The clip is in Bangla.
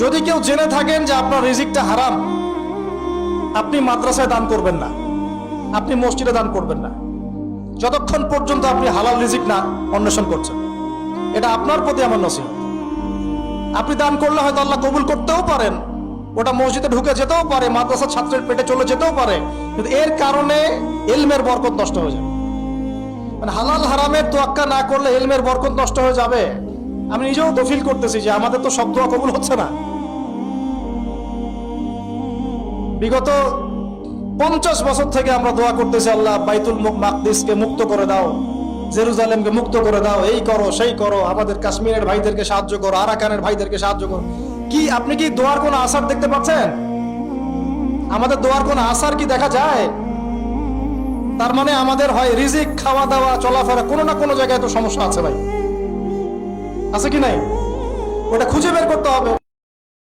যদি কেউ জেনে থাকেন যে আপনার রিজিকটা হারাম, আপনি মাদ্রাসায় দান করবেন না, আপনি মসজিদে দান করবেন না, যতক্ষণ পর্যন্ত আপনি হালাল রিজিক না অন্বেষণ করছেন। এটা আপনার প্রতি আমার নসিহত। আপনি দান করলে হয়তো আল্লাহ কবুল করতেও পারেন, ওটা মসজিদে ঢুকে যেতেও পারে, মাদ্রাসার ছাত্রের পেটে চলে যেতেও পারে, কিন্তু এর কারণে ইলমের বরকত নষ্ট হয়ে যাবে। মানে হালাল হারামের তোয়াক্কা না করলে ইলমের বরকত নষ্ট হয়ে যাবে। আমি নিজেও তো ফিল করতেছি যে আমাদের তো সব দোয়া কবুল হচ্ছে না। বিগত 50 বছর থেকে আমরা দোয়া করতেছি, আল্লাহ বাইতুল মাকদিসকে মুক্ত করে দাও, জেরুজালেমকে মুক্ত করে দাও, এই করো সেই করো, আমাদের কাশ্মীরের ভাইদেরকে সাহায্য করো, আরাকানের ভাইদেরকে সাহায্য করো। কি আপনি কি দোয়ার কোনো আসার দেখতে পাচ্ছেন? আমাদের দোয়ার কোনো আসার কি দেখা যায়? তার মানে আমাদের হয় রিজিক, খাওয়া দাওয়া, চলাফেরা, কোনো না কোনো জায়গায় তো সমস্যা আছে ভাই, আছে কি নাই? ওটা খুঁজে বের করতে হবে।